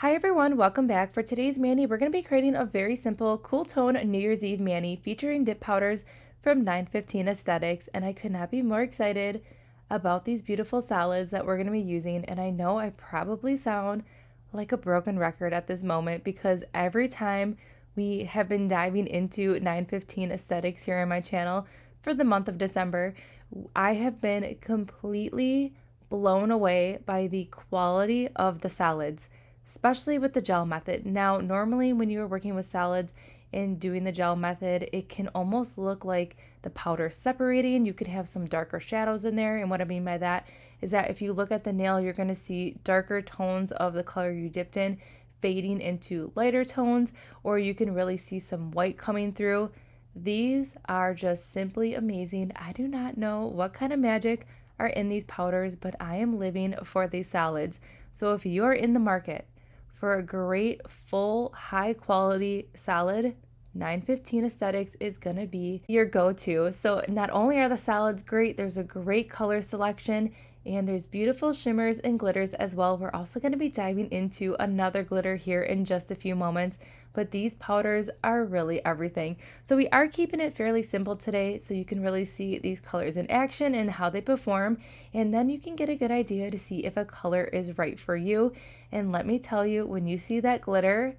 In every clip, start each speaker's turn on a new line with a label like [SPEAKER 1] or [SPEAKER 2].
[SPEAKER 1] Hi everyone, welcome back. For today's mani, we're going to be creating a very simple, cool tone New Year's Eve mani featuring dip powders from 915 Aesthetics, and I could not be more excited about these beautiful solids that we're going to be using. And I know I probably sound like a broken record at this moment because every time we have been diving into 915 Aesthetics here on my channel for the month of December, I have been completely blown away by the quality of the solids, especially with the gel method. Now, normally when you are working with solids and doing the gel method, it can almost look like the powder separating. You could have some darker shadows in there. And what I mean by that is that if you look at the nail, you're going to see darker tones of the color you dipped in fading into lighter tones, or you can really see some white coming through. These are just simply amazing. I do not know what kind of magic are in these powders, but I am living for these solids. So if you are in the market for a great, full, high quality solid, 915 Aesthetics is going to be your go-to. So not only are the solids great, there's a great color selection and there's beautiful shimmers and glitters as well. We're also going to be diving into another glitter here in just a few moments, but these powders are really everything. So we are keeping it fairly simple today so you can really see these colors in action and how they perform, and then you can get a good idea to see if a color is right for you. And let me tell you, when you see that glitter,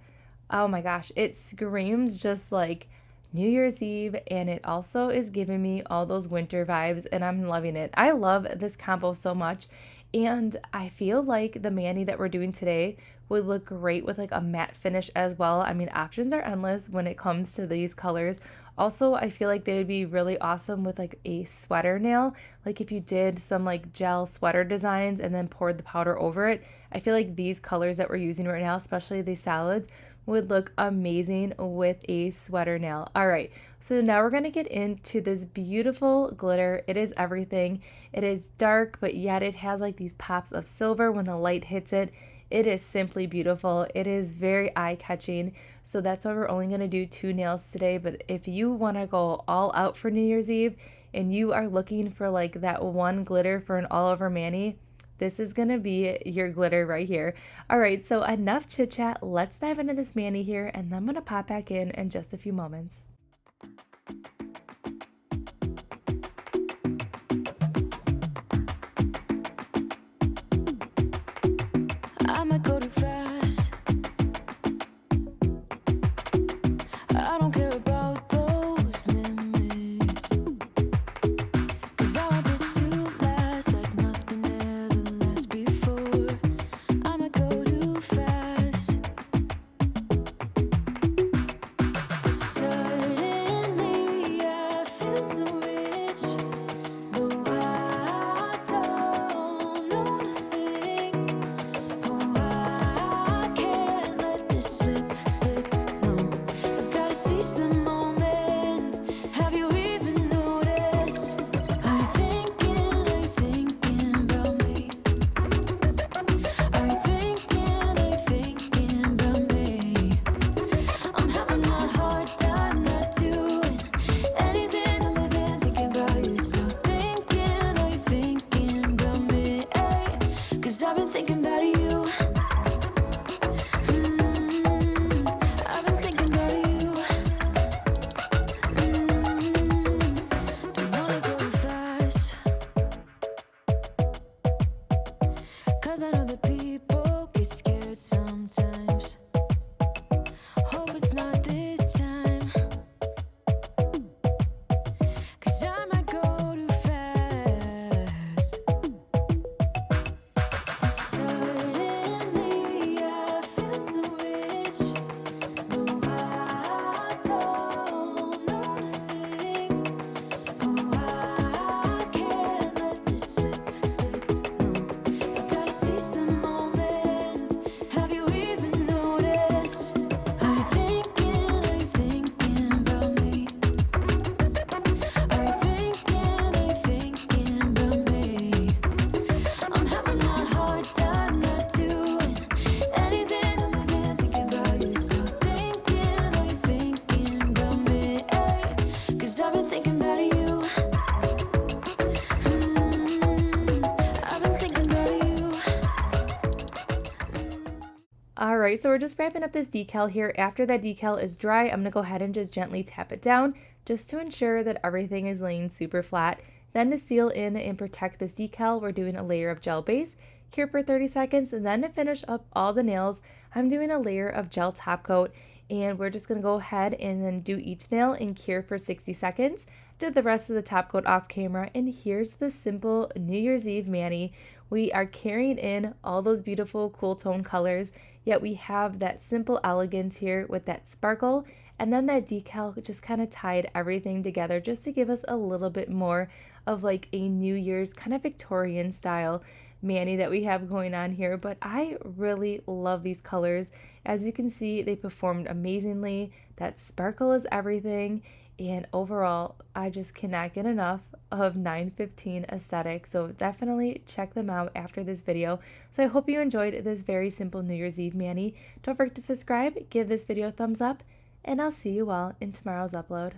[SPEAKER 1] oh my gosh, it screams just like New Year's Eve, and it also is giving me all those winter vibes, and I'm loving it. I love this combo so much, and I feel like the mani that we're doing today would look great with like a matte finish as well. I mean, options are endless when it comes to these colors. Also, I feel like they would be really awesome with like a sweater nail. Like if you did some like gel sweater designs and then poured the powder over it, I feel like these colors that we're using right now, especially these solids, would look amazing with a sweater nail. All right, so now we're gonna get into this beautiful glitter. It is everything. It is dark, but yet it has like these pops of silver when the light hits it. It is simply beautiful. It is very eye-catching. So that's why we're only gonna do 2 nails today. But if you wanna go all out for New Year's Eve and you are looking for like that one glitter for an all-over mani, this is going to be your glitter right here. All right, so enough chit chat. Let's dive into this mani here, and then I'm going to pop back in just a few moments. I might go too fast. I don't care about those limits, 'cause I want this to last like nothing ever lasts before. I might go too fast. The sun All right, so we're just wrapping up this decal here. After that decal is dry, I'm gonna go ahead and just gently tap it down just to ensure that everything is laying super flat. Then to seal in and protect this decal, we're doing a layer of gel base, cure for 30 seconds, and then to finish up all the nails, I'm doing a layer of gel top coat, and we're just gonna go ahead and then do each nail and cure for 60 seconds. Did the rest of the top coat off camera, and here's the simple New Year's Eve mani. We are carrying in all those beautiful cool tone colors, yet we have that simple elegance here with that sparkle, and then that decal just kind of tied everything together just to give us a little bit more of like a New Year's kind of Victorian style mani that we have going on here. But I really love these colors. As you can see, they performed amazingly. That sparkle is everything, and overall I just cannot get enough of 915 aesthetic. So definitely check them out after this video. So I hope you enjoyed this very simple New Year's Eve mani. Don't forget to subscribe, give this video a thumbs up, and I'll see you all in tomorrow's upload.